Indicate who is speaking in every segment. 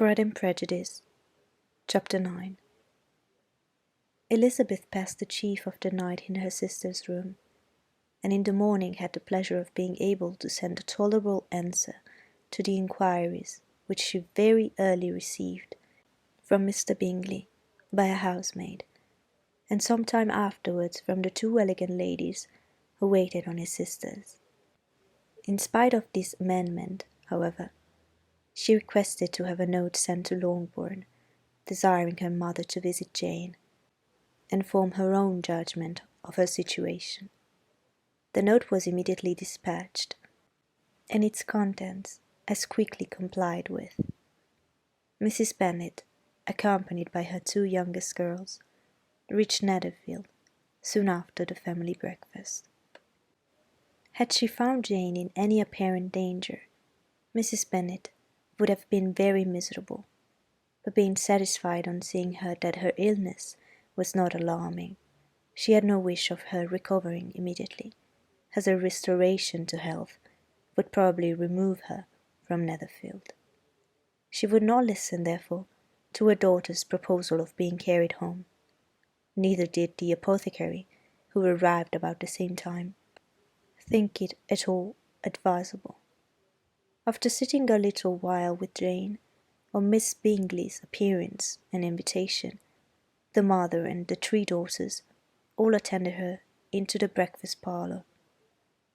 Speaker 1: Pride and Prejudice, Chapter 9. Elizabeth passed the chief of the night in her sister's room, and in the morning had the pleasure of being able to send a tolerable answer to the inquiries which she very early received from Mr. Bingley by a housemaid, and some time afterwards from the two elegant ladies who waited on his sisters. In spite of this amendment, however, she requested to have a note sent to Longbourn, desiring her mother to visit Jane, and form her own judgment of her situation. The note was immediately dispatched, and its contents as quickly complied with. Mrs. Bennet, accompanied by her two youngest girls, reached Netherfield soon after the family breakfast. Had she found Jane in any apparent danger, Mrs. Bennet would have been very miserable, but being satisfied on seeing her that her illness was not alarming, she had no wish of her recovering immediately, as her restoration to health would probably remove her from Netherfield. She would not listen, therefore, to her daughter's proposal of being carried home. Neither did the apothecary, who arrived about the same time, think it at all advisable. After sitting a little while with Jane, on Miss Bingley's appearance and invitation, the mother and the three daughters all attended her into the breakfast parlour.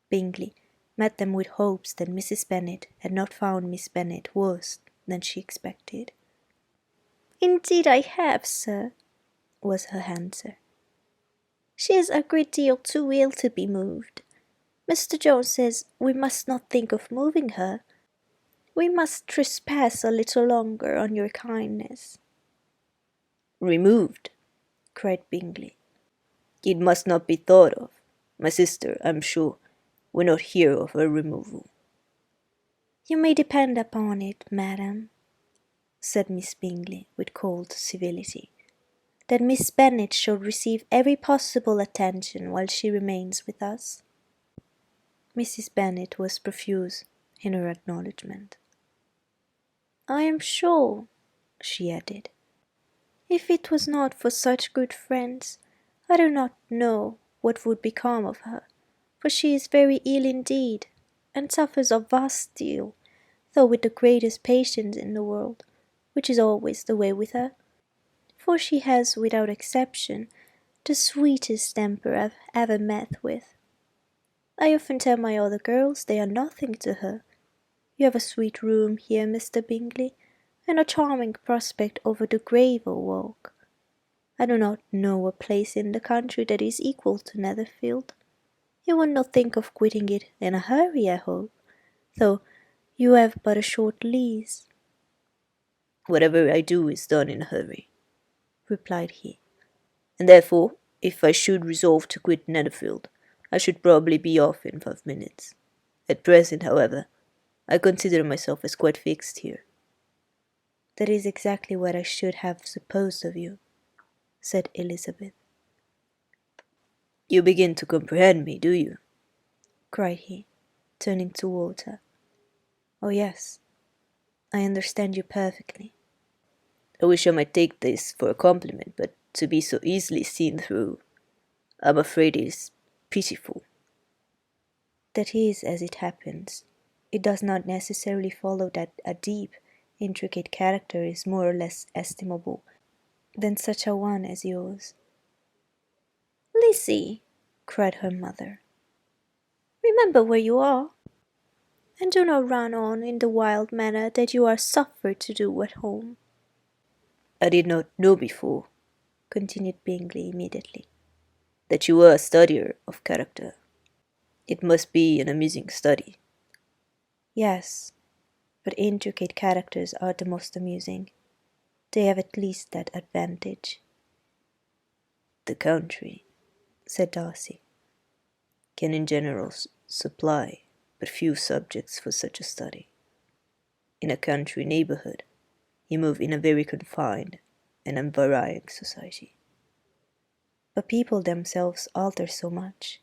Speaker 1: Bingley met them with hopes that Mrs. Bennet had not found Miss Bennet worse than she expected. "Indeed I have, sir," was her answer. "She is a great deal too ill to be moved. Mr. Jones says we must not think of moving her. We must trespass a little longer on your kindness."
Speaker 2: "Removed!" cried Bingley. "It must not be thought of. My sister, I am sure, will not hear of her removal."
Speaker 1: "You may depend upon it, madam," said Miss Bingley with cold civility, "that Miss Bennet shall receive every possible attention while she remains with us." Mrs. Bennet was profuse in her acknowledgment. "I am sure," she added, "if it was not for such good friends, I do not know what would become of her, for she is very ill indeed, and suffers a vast deal, though with the greatest patience in the world, which is always the way with her, for she has, without exception, the sweetest temper I've ever met with. I often tell my other girls they are nothing to her. You have a sweet room here, Mr. Bingley, and a charming prospect over the gravel walk. I do not know a place in the country that is equal to Netherfield. You would not think of quitting it in a hurry, I hope, though you have but a short lease."
Speaker 2: "Whatever I do is done in a hurry," replied he, "and therefore, if I should resolve to quit Netherfield, I should probably be off in 5 minutes. At present, however, I consider myself as quite fixed here."
Speaker 1: "That is exactly what I should have supposed of you," said Elizabeth.
Speaker 2: "You begin to comprehend me, do you?"
Speaker 1: cried he, turning toward her. "Oh yes, I understand you perfectly."
Speaker 2: "I wish I might take this for a compliment, but to be so easily seen through, I'm afraid is pitiful."
Speaker 1: "That is as it happens. It does not necessarily follow that a deep, intricate character is more or less estimable than such a one as yours." "Lizzie," cried her mother, "remember where you are, and do not run on in the wild manner that you are suffered to do at home."
Speaker 2: "I did not know before," continued Bingley immediately, "that you were a studier of character. It must be an amusing study."
Speaker 1: "Yes, but intricate characters are the most amusing. They have at least that advantage."
Speaker 2: "The country," said Darcy, "can in general supply but few subjects for such a study. In a country neighbourhood, you move in a very confined and unvarying society."
Speaker 1: "But people themselves alter so much,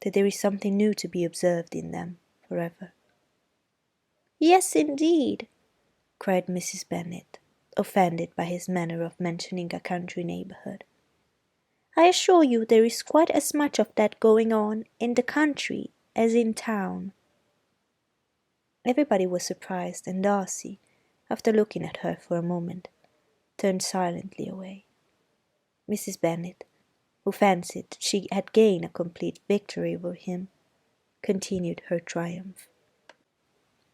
Speaker 1: that there is something new to be observed in them forever." "Yes, indeed," cried Mrs. Bennet, offended by his manner of mentioning a country neighbourhood. I assure you there is quite as much of that going on in the country as in town. Everybody was surprised, and Darcy, after looking at her for a moment, turned silently away. Mrs. Bennet, who fancied she had gained a complete victory over him, continued her triumph.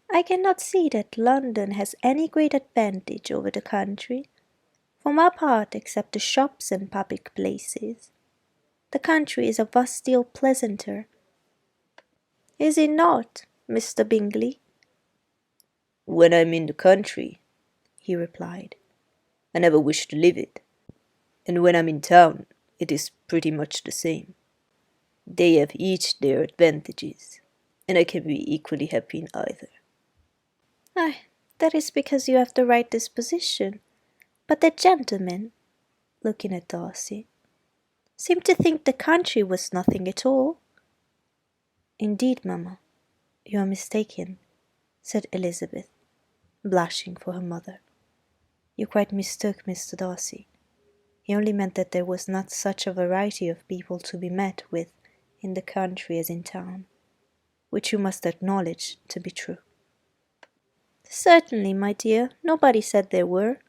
Speaker 1: I cannot see that London has any great advantage over the country. For my part, except the shops and public places, the country is a vast deal pleasanter. Is it not, Mr. Bingley?
Speaker 2: When I'm in the country, he replied, I never wish to leave it, and when I'm in town, it is pretty much the same. They have each their advantages, and I can be equally happy in either.
Speaker 1: Ay, that is because you have the right disposition. But the gentleman, looking at Darcy, seemed to think the country was nothing at all. Indeed, mamma, you are mistaken, said Elizabeth, blushing for her mother. You quite mistook Mr. Darcy. He only meant that there was not such a variety of people to be met with in the country as in town, which you must acknowledge to be true. Certainly, my dear, nobody said there were.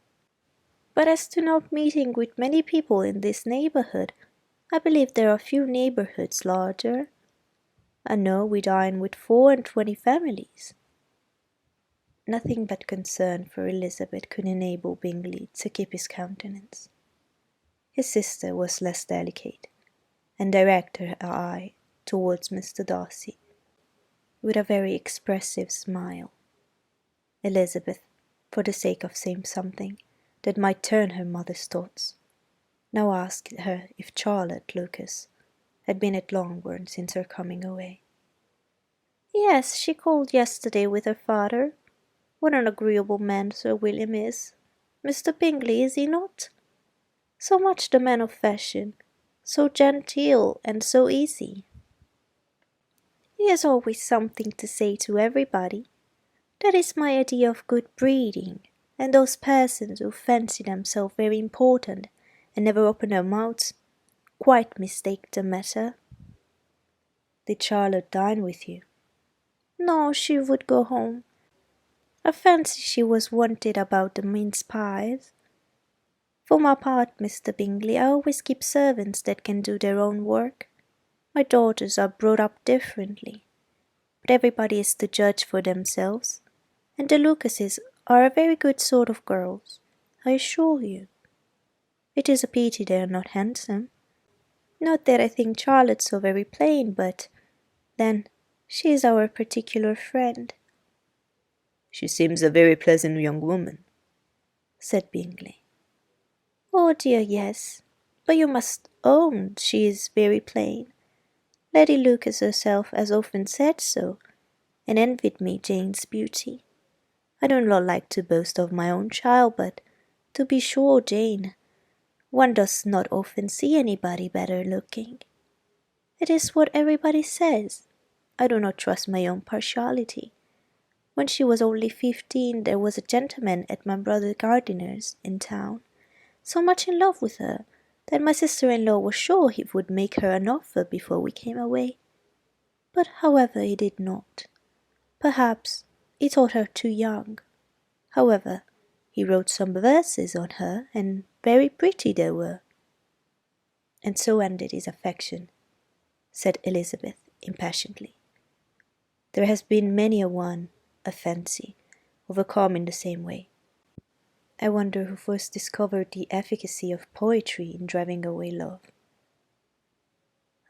Speaker 1: But as to not meeting with many people in this neighbourhood, I believe there are few neighbourhoods larger. I know we dine with 24 families. Nothing but concern for Elizabeth could enable Bingley to keep his countenance. His sister was less delicate, and directed her eye towards Mr. Darcy with a very expressive smile. Elizabeth, for the sake of saying something that might turn her mother's thoughts, now asked her if Charlotte Lucas had been at Longbourn since her coming away. Yes, she called yesterday with her father. What an agreeable man Sir William is. Mr. Bingley, is he not? So much the man of fashion, so genteel and so easy. He has always something to say to everybody. That is my idea of good breeding, and those persons who fancy themselves very important and never open their mouths quite mistake the matter. Did Charlotte dine with you? No, she would go home. I fancy she was wanted about the mince pies. For my part, Mr. Bingley, I always keep servants that can do their own work. My daughters are brought up differently, but everybody is to judge for themselves, and the Lucases are a very good sort of girls, I assure you. It is a pity they are not handsome. Not that I think Charlotte so very plain, but then she is our particular friend.
Speaker 2: She seems a very pleasant young woman,
Speaker 1: said Bingley. Oh dear, yes, but you must own she is very plain. Lady Lucas herself has often said so, and envied me Jane's beauty. I do not like to boast of my own child, but to be sure, Jane, one does not often see anybody better looking. It is what everybody says. I do not trust my own partiality. When she was only 15, there was a gentleman at my brother Gardiner's in town, so much in love with her, that my sister-in-law was sure he would make her an offer before we came away. But however he did not. Perhaps he thought her too young. However, he wrote some verses on her, and very pretty they were. And so ended his affection, said Elizabeth impatiently. There has been many a one, I fancy, overcome in the same way. I wonder who first discovered the efficacy of poetry in driving away love.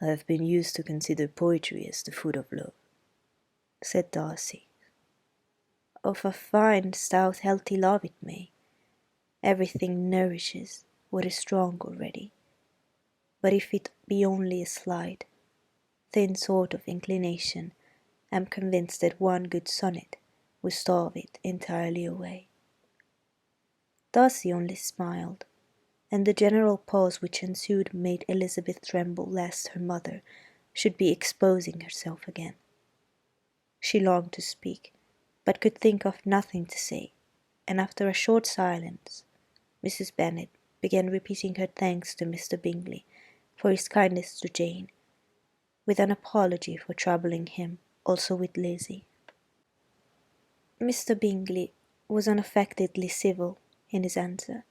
Speaker 2: I have been used to consider poetry as the food of love, said Darcy.
Speaker 1: Of a fine, stout, healthy love it may. Everything nourishes what is strong already. But if it be only a slight, thin sort of inclination, I am convinced that one good sonnet will starve it entirely away. Darcy only smiled, and the general pause which ensued made Elizabeth tremble lest her mother should be exposing herself again. She longed to speak, but could think of nothing to say, and after a short silence, Mrs. Bennet began repeating her thanks to Mr. Bingley for his kindness to Jane, with an apology for troubling him also with Lizzie. Mr. Bingley was unaffectedly civil in his answer,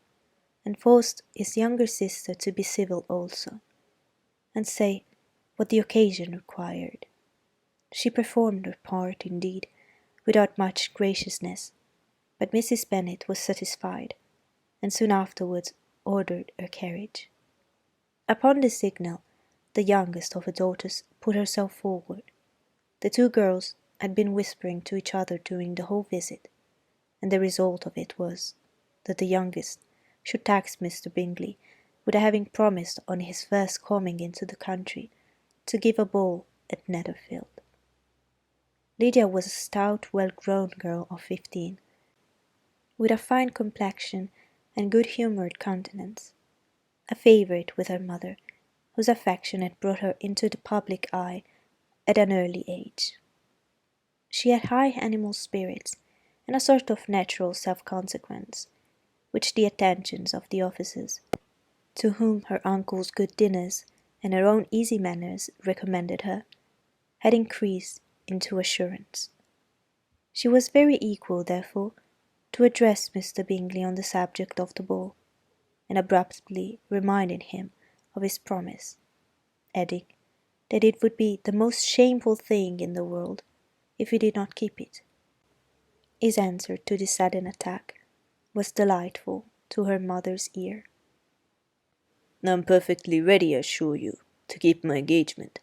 Speaker 1: and forced his younger sister to be civil also, and say what the occasion required. She performed her part, indeed, without much graciousness, but Mrs. Bennet was satisfied, and soon afterwards ordered her carriage. Upon this signal, the youngest of her daughters put herself forward. The two girls had been whispering to each other during the whole visit, and the result of it was that the youngest should tax Mr. Bingley with having promised on his first coming into the country to give a ball at Netherfield. Lydia was a stout, well-grown girl of 15, with a fine complexion and good-humoured countenance, a favourite with her mother, whose affection had brought her into the public eye at an early age. She had high animal spirits and a sort of natural self-consequence, which the attentions of the officers, to whom her uncle's good dinners and her own easy manners recommended her, had increased into assurance. She was very equal, therefore, to address Mr. Bingley on the subject of the ball, and abruptly reminded him of his promise, adding that it would be the most shameful thing in the world if he did not keep it. His answer to this sudden attack was delightful to her mother's ear.
Speaker 2: "I am perfectly ready, I assure you, to keep my engagement,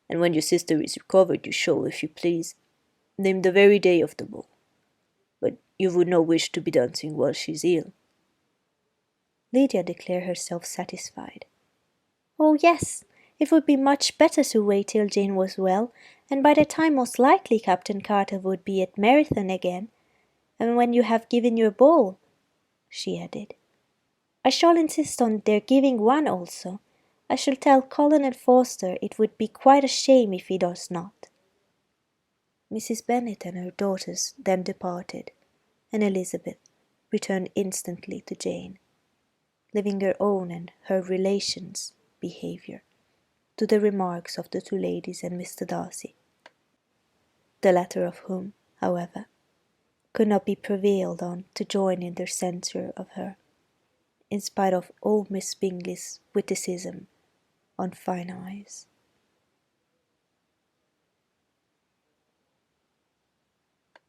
Speaker 2: and when your sister is recovered you shall, if you please, name the very day of the ball. But you would not wish to be dancing while she is ill?"
Speaker 1: Lydia declared herself satisfied. "Oh, yes, it would be much better to wait till Jane was well, and by that time most likely Captain Carter would be at Meryton again. And when you have given your ball," she added, "I shall insist on their giving one also. I shall tell Colonel Forster it would be quite a shame if he does not." Mrs. Bennet and her daughters then departed, and Elizabeth returned instantly to Jane, leaving her own and her relations' behaviour to the remarks of the two ladies and Mr. Darcy, the latter of whom, however, could not be prevailed on to join in their censure of her, in spite of all Miss Bingley's witticism on fine eyes.